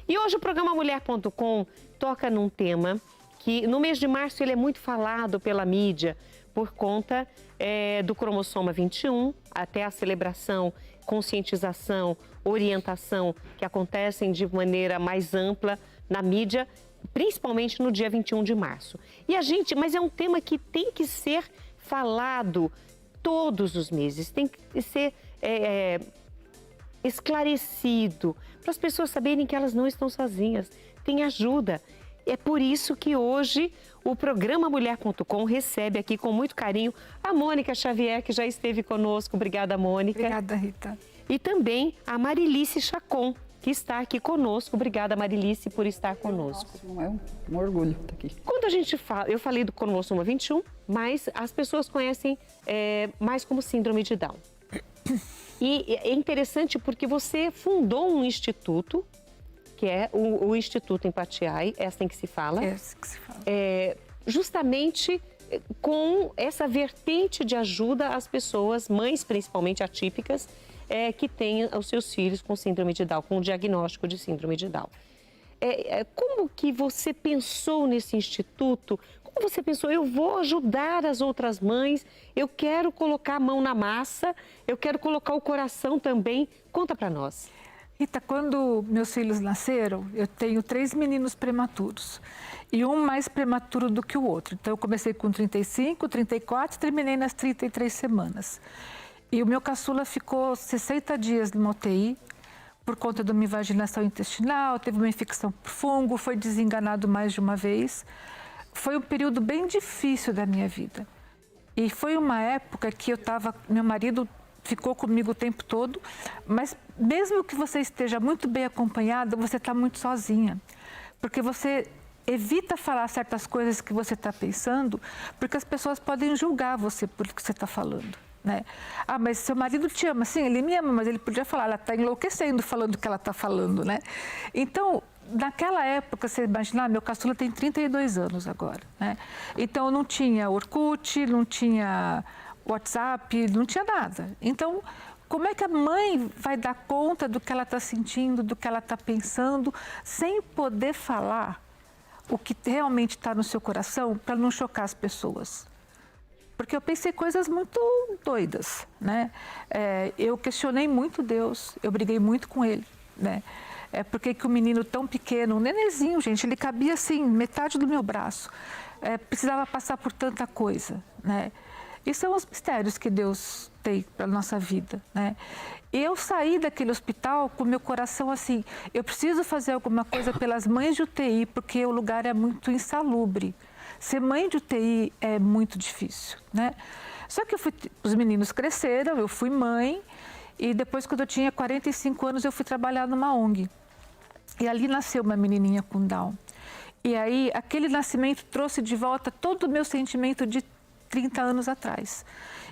E hoje o programa Mulher.com toca num tema que no mês de março ele é muito falado pela mídia por conta do cromossoma 21, até a celebração, conscientização, orientação que acontecem de maneira mais ampla na mídia, principalmente no dia 21 de março. Mas é um tema que tem que ser falado todos os meses, tem que ser esclarecido, para as pessoas saberem que elas não estão sozinhas, tem ajuda. É por isso que hoje o programa Mulher.com recebe aqui com muito carinho a Mônica Xavier, que já esteve conosco. Obrigada, Mônica. Obrigada, Rita. E também a Marilice Chacon, que está aqui conosco. Obrigada, Marilice, por estar conosco. Nossa, é um orgulho estar aqui. Quando a gente fala, eu falei do cromossoma 21, mas as pessoas conhecem mais como síndrome de Down. E é interessante porque você fundou um instituto, que é o Instituto Empatiai, é assim que se fala. É assim que se fala. Justamente com essa vertente de ajuda às pessoas, mães principalmente atípicas, que têm os seus filhos com síndrome de Down, com o diagnóstico de síndrome de Down. Como que você pensou nesse instituto? Como você pensou, eu vou ajudar as outras mães, eu quero colocar a mão na massa, eu quero colocar o coração também. Conta para nós. Rita, quando meus filhos nasceram, eu tenho 3 meninos prematuros. E um mais prematuro do que o outro. Então, eu comecei com 35, 34 e terminei nas 33 semanas. E o meu caçula ficou 60 dias numa UTI por conta de uma invaginação intestinal, teve uma infecção por fungo, foi desenganado mais de uma vez. Foi um período bem difícil da minha vida. E foi uma época que meu marido ficou comigo o tempo todo, mas mesmo que você esteja muito bem acompanhada, você está muito sozinha. Porque você evita falar certas coisas que você está pensando, porque as pessoas podem julgar você por que você está falando, né? Ah, mas seu marido te ama. Sim, ele me ama, mas ele podia falar, ela está enlouquecendo falando o que ela está falando, né? Então, naquela época, você imaginar, meu caçula tem 32 anos agora, né? Então, não tinha Orkut, não tinha WhatsApp, não tinha nada. Então, como é que a mãe vai dar conta do que ela está sentindo, do que ela está pensando, sem poder falar o que realmente está no seu coração para não chocar as pessoas? Porque eu pensei coisas muito doidas, né? Eu questionei muito Deus, eu briguei muito com ele, né? Porque que um menino tão pequeno, um nenenzinho, gente, ele cabia assim, metade do meu braço, precisava passar por tanta coisa, né? E são os mistérios que Deus tem para a nossa vida, né? E eu saí daquele hospital com meu coração assim, eu preciso fazer alguma coisa pelas mães de UTI, porque o lugar é muito insalubre. Ser mãe de UTI é muito difícil, né? Só que os meninos cresceram, eu fui mãe, e depois, quando eu tinha 45 anos, eu fui trabalhar numa ONG. E ali nasceu uma menininha com Down. E aí, aquele nascimento trouxe de volta todo o meu sentimento de 30 anos atrás,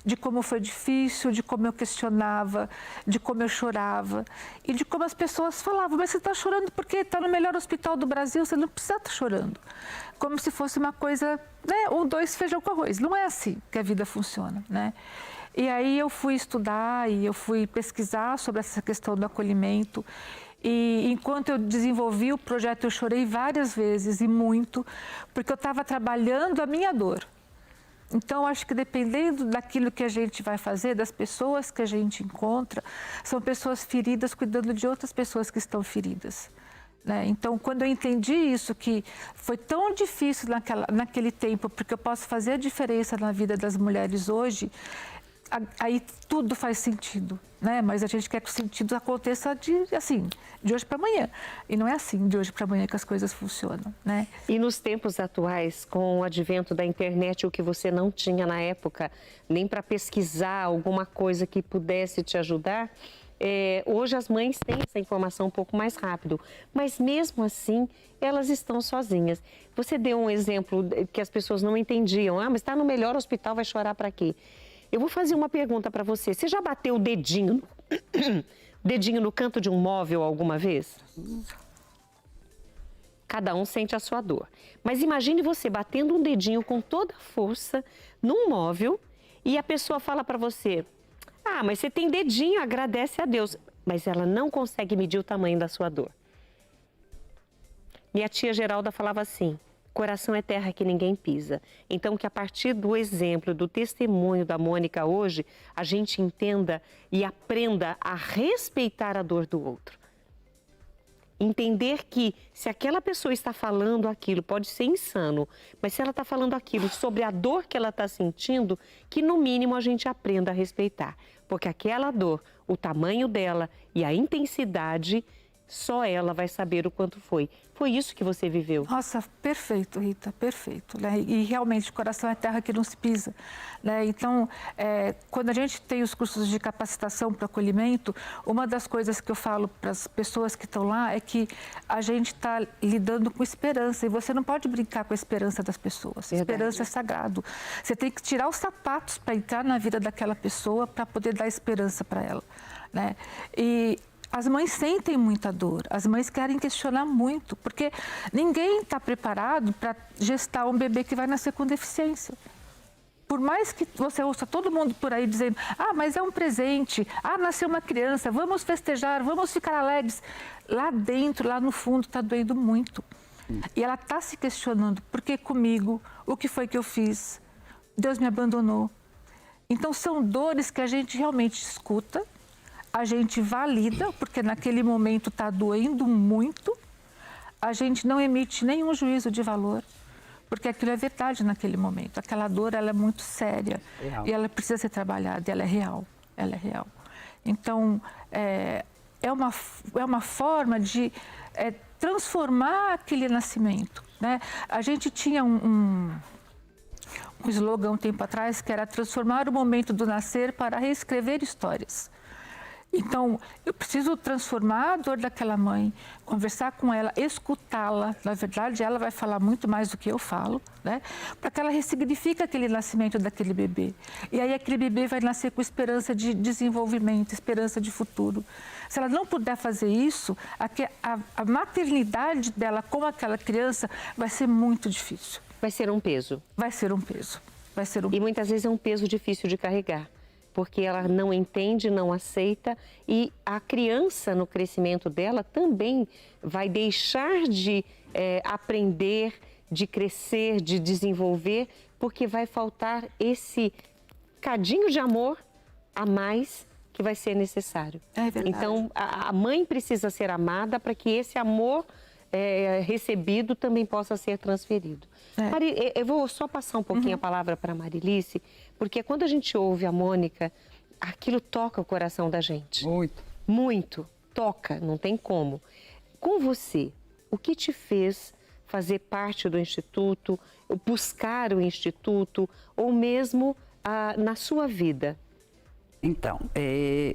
de como foi difícil, de como eu questionava, de como eu chorava e de como as pessoas falavam, mas você está chorando porque está no melhor hospital do Brasil, você não precisa estar chorando. Como se fosse uma coisa, né, 1, 2, feijão com arroz. Não é assim que a vida funciona, né? E aí eu fui estudar e eu fui pesquisar sobre essa questão do acolhimento. E enquanto eu desenvolvi o projeto, eu chorei várias vezes e muito, porque eu estava trabalhando a minha dor. Então, acho que dependendo daquilo que a gente vai fazer, das pessoas que a gente encontra, são pessoas feridas cuidando de outras pessoas que estão feridas, né? Então, quando eu entendi isso, que foi tão difícil naquele tempo, porque eu posso fazer a diferença na vida das mulheres hoje, aí tudo faz sentido, né? Mas a gente quer que o sentido aconteça de hoje para amanhã. E não é assim, de hoje para amanhã, que as coisas funcionam, né? E nos tempos atuais, com o advento da internet, o que você não tinha na época, nem para pesquisar alguma coisa que pudesse te ajudar, hoje as mães têm essa informação um pouco mais rápido. Mas mesmo assim, elas estão sozinhas. Você deu um exemplo que as pessoas não entendiam. Ah, mas está no melhor hospital, vai chorar para quê? Eu vou fazer uma pergunta para você. Você já bateu o dedinho, dedinho no canto de um móvel alguma vez? Cada um sente a sua dor. Mas imagine você batendo um dedinho com toda a força num móvel e a pessoa fala para você, ah, mas você tem dedinho, agradece a Deus. Mas ela não consegue medir o tamanho da sua dor. Minha tia Geralda falava assim: coração é terra que ninguém pisa. Então, que a partir do exemplo, do testemunho da Mônica hoje, a gente entenda e aprenda a respeitar a dor do outro. Entender que se aquela pessoa está falando aquilo, pode ser insano, mas se ela está falando aquilo sobre a dor que ela está sentindo, que no mínimo a gente aprenda a respeitar. Porque aquela dor, o tamanho dela e a intensidade, só ela vai saber o quanto foi. Foi isso que você viveu. Nossa, perfeito, Rita, perfeito. Né? E realmente, o coração é terra que não se pisa. Né? Então, quando a gente tem os cursos de capacitação para acolhimento, uma das coisas que eu falo para as pessoas que estão lá é que a gente está lidando com esperança. E você não pode brincar com a esperança das pessoas. Verdade. Esperança é sagrado. Você tem que tirar os sapatos para entrar na vida daquela pessoa para poder dar esperança para ela. Né? E as mães sentem muita dor, as mães querem questionar muito, porque ninguém está preparado para gestar um bebê que vai nascer com deficiência. Por mais que você ouça todo mundo por aí dizendo: ah, mas é um presente, ah, nasceu uma criança, vamos festejar, vamos ficar alegres. Lá dentro, lá no fundo, está doendo muito. E ela está se questionando: por que comigo? O que foi que eu fiz? Deus me abandonou. Então, são dores que a gente realmente escuta, a gente valida, porque naquele momento está doendo muito, a gente não emite nenhum juízo de valor, porque aquilo é verdade naquele momento. Aquela dor, ela é muito séria, e ela precisa ser trabalhada, ela é real, ela é real. Então, é uma forma de transformar aquele nascimento. Né? A gente tinha um slogan um tempo atrás, que era transformar o momento do nascer para reescrever histórias. Então, eu preciso transformar a dor daquela mãe, conversar com ela, escutá-la. Na verdade, ela vai falar muito mais do que eu falo, né? Para que ela ressignifique aquele nascimento daquele bebê. E aí aquele bebê vai nascer com esperança de desenvolvimento, esperança de futuro. Se ela não puder fazer isso, a maternidade dela com aquela criança vai ser muito difícil. Vai ser um peso. Vai ser um peso. Vai ser um E muitas vezes é um peso difícil de carregar, porque ela não entende, não aceita, e a criança no crescimento dela também vai deixar de aprender, de crescer, de desenvolver, porque vai faltar esse cadinho de amor a mais que vai ser necessário. É verdade. Então, a mãe precisa ser amada para que esse amor recebido também possa ser transferido. Eu vou só passar um pouquinho a palavra para a Marilice, porque quando a gente ouve a Mônica, aquilo toca o coração da gente. Muito. Muito. Toca, não tem como. Com você, o que te fez fazer parte do Instituto, buscar o Instituto, ou mesmo na sua vida? Então,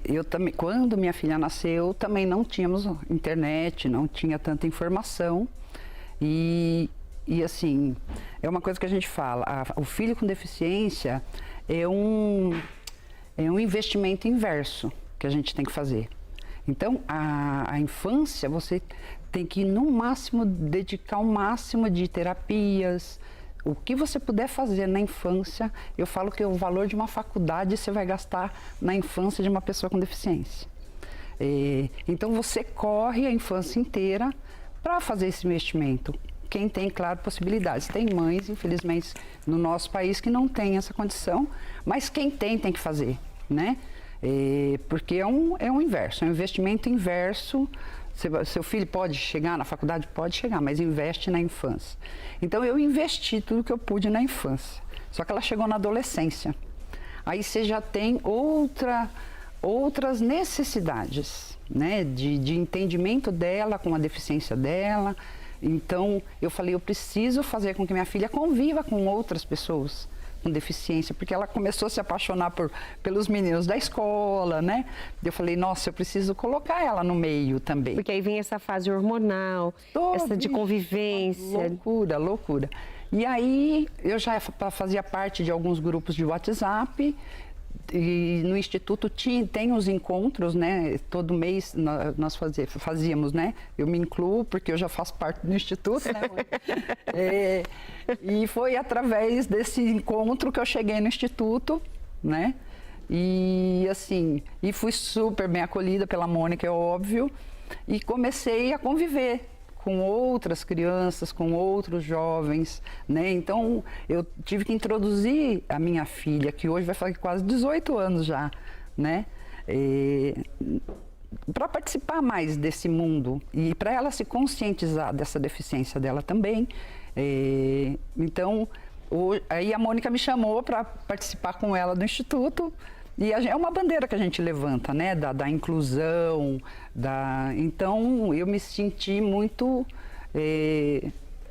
eu também, quando minha filha nasceu, também não tínhamos internet, não tinha tanta informação. E assim, é uma coisa que a gente fala, o filho com deficiência é um investimento inverso que a gente tem que fazer. Então, a infância, você tem que, no máximo, dedicar o máximo de terapias. O que você puder fazer na infância, eu falo que o valor de uma faculdade você vai gastar na infância de uma pessoa com deficiência. Então você corre a infância inteira para fazer esse investimento. Quem tem, claro, possibilidades. Tem mães, infelizmente, no nosso país que não tem essa condição, mas quem tem que fazer, né? Porque é um inverso, é um investimento inverso. Seu filho pode chegar na faculdade? Pode chegar, mas investe na infância. Então, eu investi tudo que eu pude na infância. Só que ela chegou na adolescência. Aí você já tem outras necessidades, né? De entendimento dela com a deficiência dela. Então, eu falei, eu preciso fazer com que minha filha conviva com outras pessoas com deficiência, porque ela começou a se apaixonar pelos meninos da escola, né? Eu falei, nossa, eu preciso colocar ela no meio também. Porque aí vem essa fase hormonal, essa de convivência. Loucura, loucura. E aí, eu já fazia parte de alguns grupos de WhatsApp, e no Instituto tem os encontros, né? Todo mês nós fazíamos, né? Eu me incluo porque eu já faço parte do Instituto, né? E foi através desse encontro que eu cheguei no Instituto, né? E assim, fui super bem acolhida pela Mônica, é óbvio, e comecei a conviver com outras crianças, com outros jovens, né? Então, eu tive que introduzir a minha filha, que hoje vai fazer quase 18 anos já, né? Para participar mais desse mundo e para ela se conscientizar dessa deficiência dela também. Então, aí a Mônica me chamou para participar com ela do Instituto. E é uma bandeira que a gente levanta, né? Da inclusão, Então, eu me senti muito,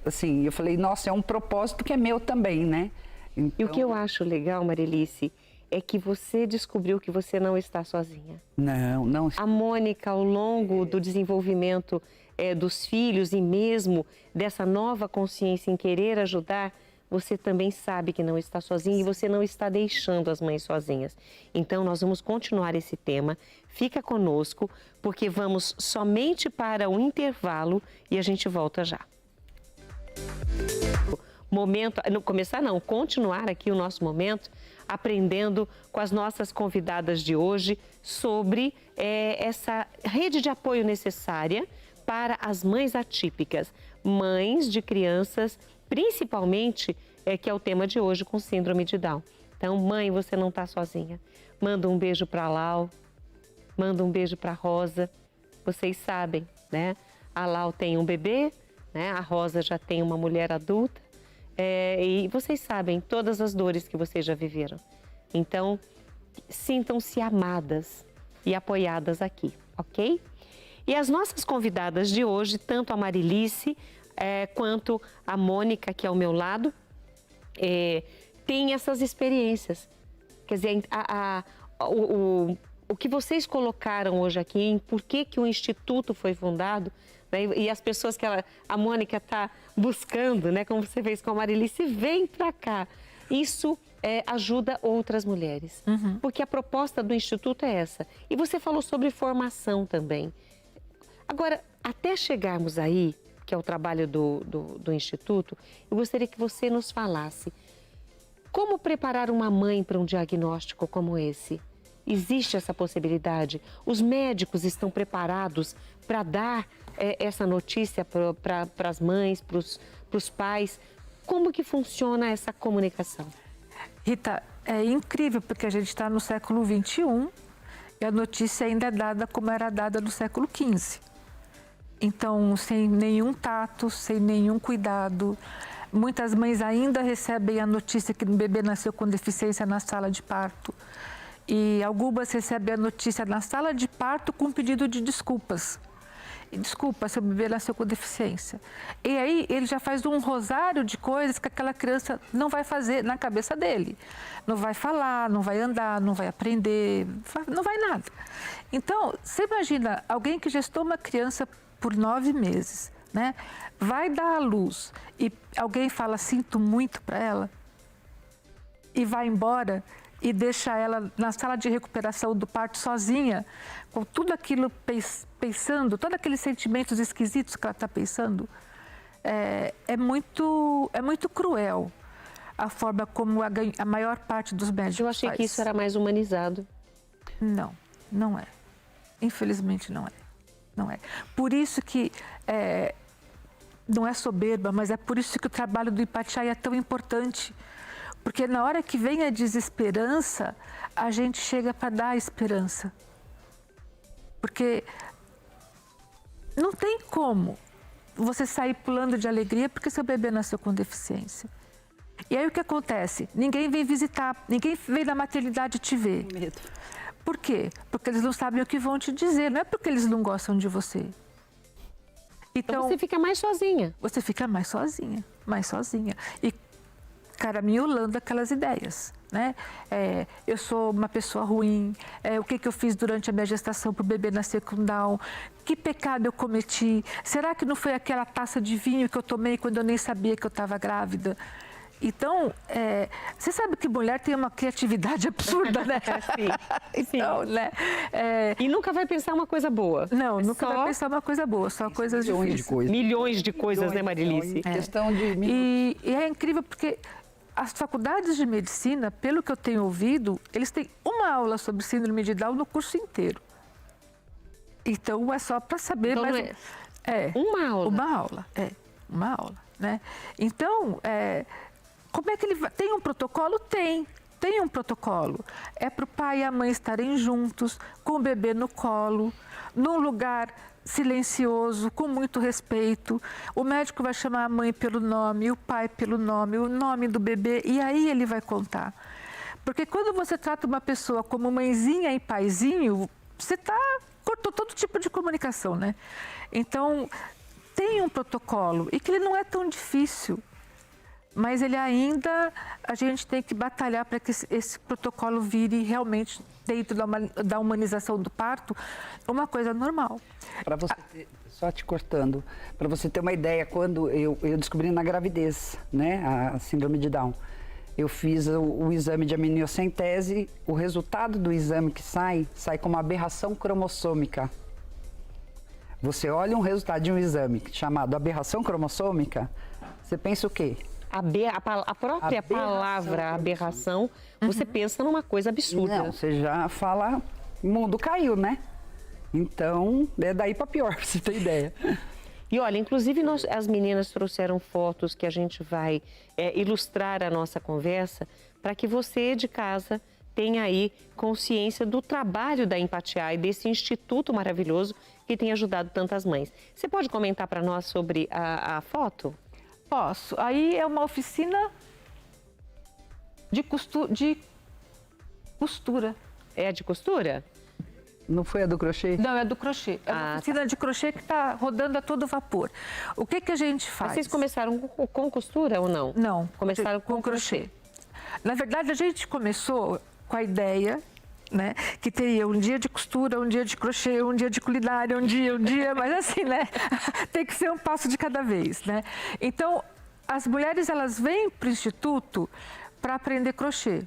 assim, eu falei, nossa, é um propósito que é meu também, né? Então... E o que eu acho legal, Marilice, é que você descobriu que você não está sozinha. Não. A Mônica, ao longo do desenvolvimento dos filhos e mesmo dessa nova consciência em querer ajudar, você também sabe que não está sozinha e você não está deixando as mães sozinhas. Então, nós vamos continuar esse tema. Fica conosco, porque vamos somente para o intervalo e a gente volta já. Continuar aqui o nosso momento aprendendo com as nossas convidadas de hoje sobre essa rede de apoio necessária para as mães atípicas, mães de crianças, principalmente, que é o tema de hoje, com síndrome de Down. Então, mãe, você não está sozinha. Manda um beijo para a Lau, manda um beijo para a Rosa. Vocês sabem, né? A Lau tem um bebê, né? A Rosa já tem uma mulher adulta. E vocês sabem todas as dores que vocês já viveram. Então, sintam-se amadas e apoiadas aqui, ok? E as nossas convidadas de hoje, tanto a Marilice quanto a Mônica, que é ao meu lado, têm essas experiências. Quer dizer, o que vocês colocaram hoje aqui, em por que o Instituto foi fundado, né, e as pessoas que a Mônica está buscando, né, como você fez com a Marilice, vem para cá. Isso ajuda outras mulheres, porque a proposta do Instituto é essa. E você falou sobre formação também. Agora, até chegarmos aí, que é o trabalho do Instituto, eu gostaria que você nos falasse como preparar uma mãe para um diagnóstico como esse. Existe essa possibilidade? Os médicos estão preparados para dar essa notícia para as mães, para os pais? Como que funciona essa comunicação? Rita, é incrível porque a gente está no século XXI e a notícia ainda é dada como era dada no século XV. Então, sem nenhum tato, sem nenhum cuidado. Muitas mães ainda recebem a notícia que o bebê nasceu com deficiência na sala de parto. E algumas recebem a notícia na sala de parto com pedido de desculpas. Desculpa, seu bebê nasceu com deficiência. E aí ele já faz um rosário de coisas que aquela criança não vai fazer na cabeça dele. Não vai falar, não vai andar, não vai aprender, não vai nada. Então, você imagina alguém que gestou uma criança por 9 meses, né? Vai dar à luz e alguém fala sinto muito para ela e vai embora e deixa ela na sala de recuperação do parto sozinha, com tudo aquilo pensando, todos aqueles sentimentos esquisitos que ela está pensando. É muito cruel a forma como a maior parte dos médicos Eu achei faz. que isso era mais humanizado. Não é. Infelizmente não é. Não é. Por isso que, não é soberba, mas é por isso que o trabalho do Ipatiaia é tão importante. Porque na hora que vem a desesperança, a gente chega para dar a esperança. Porque não tem como você sair pulando de alegria porque seu bebê nasceu com deficiência. E aí o que acontece? Ninguém vem visitar, ninguém vem na maternidade te ver. Medo. Por quê? Porque eles não sabem o que vão te dizer, não é porque eles não gostam de você. Então você fica mais sozinha. Você fica mais sozinha. E caraminholando aquelas ideias, né? Eu sou uma pessoa ruim, o que eu fiz durante a minha gestação para o bebê nascer com Down, que pecado eu cometi, será que não foi aquela taça de vinho que eu tomei quando eu nem sabia que eu estava grávida? Então, você sabe que mulher tem uma criatividade absurda, né? Sim. Então, né? E nunca vai pensar uma coisa boa. Não, nunca vai pensar uma coisa boa, só coisas difíceis. Milhões de coisas, né, Marilice? Questão de E é incrível porque as faculdades de medicina, pelo que eu tenho ouvido, eles têm uma aula sobre síndrome de Down no curso inteiro. Então, é só para saber, Então, mas Uma aula? Uma aula, né? Então, como é que ele vai? Tem um protocolo? Tem um protocolo. É para o pai e a mãe estarem juntos, com o bebê no colo, num lugar silencioso, com muito respeito. O médico vai chamar a mãe pelo nome, o pai pelo nome, o nome do bebê, e aí ele vai contar. Porque quando você trata uma pessoa como mãezinha e paizinho, você cortou todo tipo de comunicação, né? Então, tem um protocolo e que ele não é tão difícil. Mas ele ainda, a gente tem que batalhar para que esse protocolo vire realmente, dentro da humanização do parto, uma coisa normal. Para você ter, só te cortando, para você ter uma ideia, quando eu descobri na gravidez, né, a síndrome de Down, eu fiz o exame de amniocentese, o resultado do exame que sai com uma aberração cromossômica. Você olha um resultado de um exame chamado aberração cromossômica, você pensa o quê? A própria palavra aberração, você pensa numa coisa absurda. Não, você já fala, o mundo caiu, né? Então, é daí para pior, pra você ter ideia. E olha, inclusive as meninas trouxeram fotos que a gente vai ilustrar a nossa conversa para que você de casa tenha aí consciência do trabalho da Empatia e desse instituto maravilhoso que tem ajudado tantas mães. Você pode comentar para nós sobre a foto? Posso. Aí é uma oficina de costura. É a de costura? Não foi a do crochê? Não, é do crochê. É uma oficina de crochê que está rodando a todo vapor. O que a gente faz? Vocês começaram com costura ou não? Não. Começaram com crochê. Na verdade, a gente começou com a ideia, né, que teria um dia de costura, um dia de crochê, um dia de culinária, um dia, mas assim, né, tem que ser um passo de cada vez, né. Então, as mulheres, elas vêm para o instituto para aprender crochê.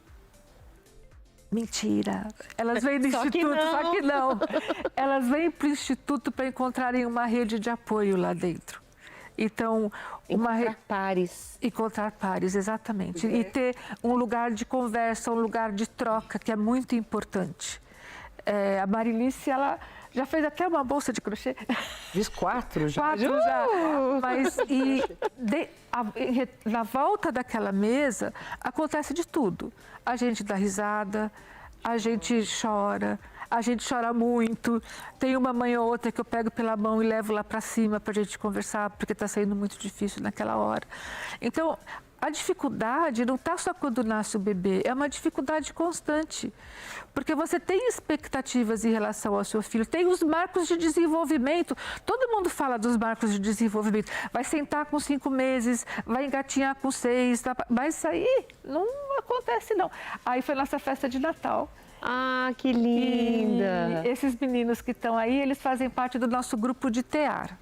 Mentira, elas vêm do instituto, só que não. Elas vêm para o instituto para encontrarem uma rede de apoio lá dentro. Então, encontrar pares, exatamente. E ter um lugar de conversa, um lugar de troca, que é muito importante. A Marilice, ela já fez até uma bolsa de crochê. Fiz 4 já. 4 já. Mas na volta daquela mesa, acontece de tudo. A gente dá risada, a gente chora muito. Tem uma mãe ou outra que eu pego pela mão e levo lá para cima para a gente conversar, porque está sendo muito difícil naquela hora. Então, a dificuldade não está só quando nasce o bebê, é uma dificuldade constante. Porque você tem expectativas em relação ao seu filho, tem os marcos de desenvolvimento. Todo mundo fala dos marcos de desenvolvimento. Vai sentar com 5 meses, vai engatinhar com 6, mas isso aí não acontece não. Aí foi nossa festa de Natal. Ah, que linda! E esses meninos que estão aí, eles fazem parte do nosso grupo de tear.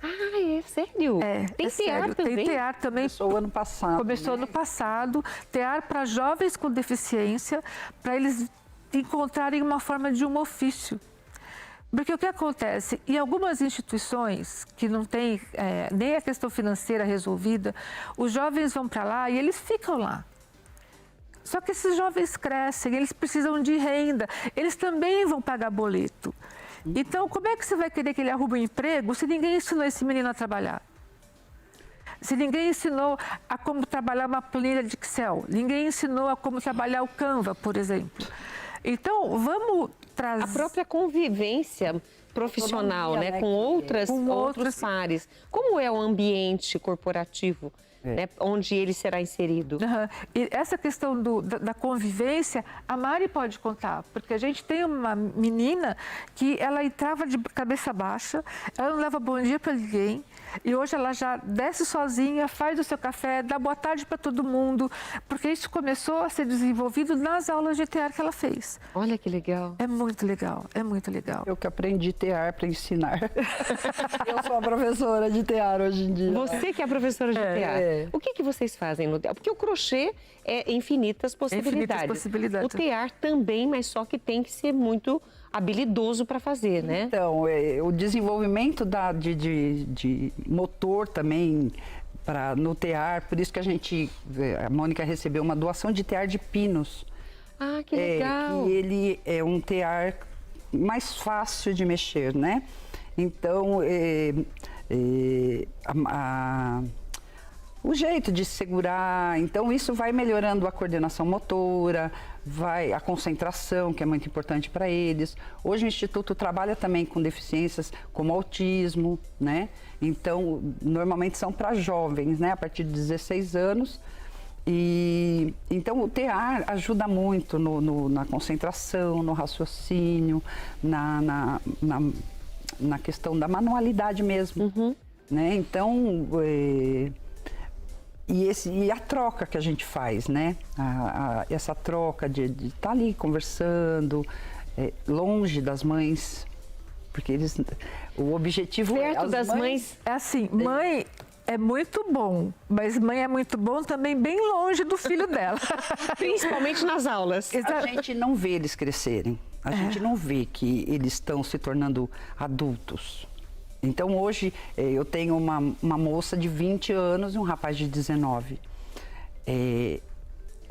Ah, é sério? Tem tear também? Tem tear também. Começou ano passado. Começou ano passado. Tear para jovens com deficiência, para eles encontrarem uma forma de um ofício. Porque o que acontece? Em algumas instituições que não têm nem a questão financeira resolvida, os jovens vão para lá e eles ficam lá. Só que esses jovens crescem, eles precisam de renda, eles também vão pagar boleto. Então, como é que você vai querer que ele arrume um emprego se ninguém ensinou esse menino a trabalhar? Se ninguém ensinou a como trabalhar uma planilha de Excel, ninguém ensinou a como trabalhar o Canva, por exemplo. Então, vamos trazer... A própria convivência profissional, né, com outros pares. Como é o ambiente corporativo? Né, onde ele será inserido. E essa questão da convivência, a Mari pode contar, porque a gente tem uma menina que ela entrava de cabeça baixa, ela não dava bom dia para ninguém, e hoje ela já desce sozinha, faz o seu café, dá boa tarde para todo mundo, porque isso começou a ser desenvolvido nas aulas de tear que ela fez. Olha que legal. É muito legal, é muito legal. Eu que aprendi tear para ensinar. Eu sou a professora de tear hoje em dia. Você que é a professora de tear. O que vocês fazem no tear? Porque o crochê é infinitas possibilidades. O tear também, mas só que tem que ser muito habilidoso para fazer, né? Então, o desenvolvimento de motor também no tear, por isso que a Mônica recebeu uma doação de tear de pinos. Ah, que legal! Que ele é um tear mais fácil de mexer, né? Então, o jeito de segurar, então isso vai melhorando a coordenação motora, a concentração, que é muito importante para eles. Hoje o Instituto trabalha também com deficiências como autismo, né? Então, normalmente são para jovens, né? A partir de 16 anos. E então o TEAR ajuda muito na concentração, no raciocínio, na questão da manualidade mesmo, né? Então, e a troca que a gente faz, né? Essa troca de estar ali conversando, longe das mães, porque o objetivo Perto das mães. É assim, mãe é muito bom, mas mãe é muito bom também bem longe do filho dela. Principalmente nas aulas. A gente não vê eles crescerem, a gente não vê que eles estão se tornando adultos. Então hoje eu tenho uma moça de 20 anos e um rapaz de 19.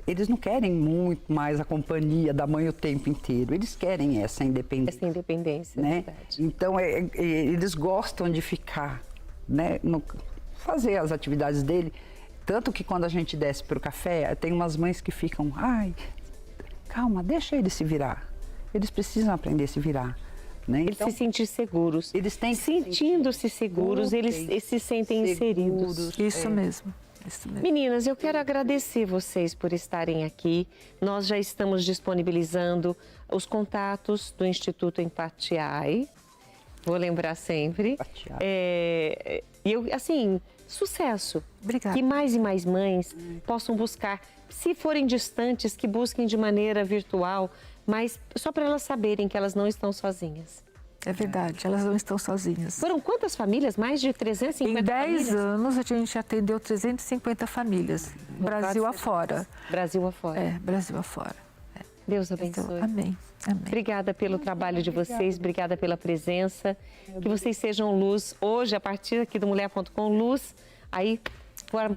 Eles não querem muito mais a companhia da mãe o tempo inteiro, eles querem essa independência. Essa independência, né? é verdade. Então eles gostam de ficar, né? Fazer as atividades dele. Tanto que quando a gente desce para o café, tem umas mães que ficam, ai, calma, deixa ele se virar. Eles precisam aprender a se virar. Né? Eles então, se sentir seguros. Eles têm Sentindo-se seguros, eles se sentem inseridos. Isso mesmo. Isso mesmo. Meninas, eu quero agradecer vocês por estarem aqui. Nós já estamos disponibilizando os contatos do Instituto Empatiai. Vou lembrar sempre. E eu, assim, sucesso. Obrigada. Que mais e mais mães possam buscar, se forem distantes, que busquem de maneira virtual, mas só para elas saberem que elas não estão sozinhas. É verdade, elas não estão sozinhas. Foram quantas famílias? Mais de 350 Em 10 famílias? anos a gente atendeu 350 famílias, Brasil afora. Brasil afora. Brasil afora. Deus abençoe. Então, amém. Amém. Obrigada pelo trabalho de vocês, obrigada pela presença. Que vocês sejam luz hoje, a partir aqui do Mulher.com, luz aí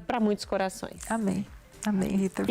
para muitos corações. Amém. Amém, Rita.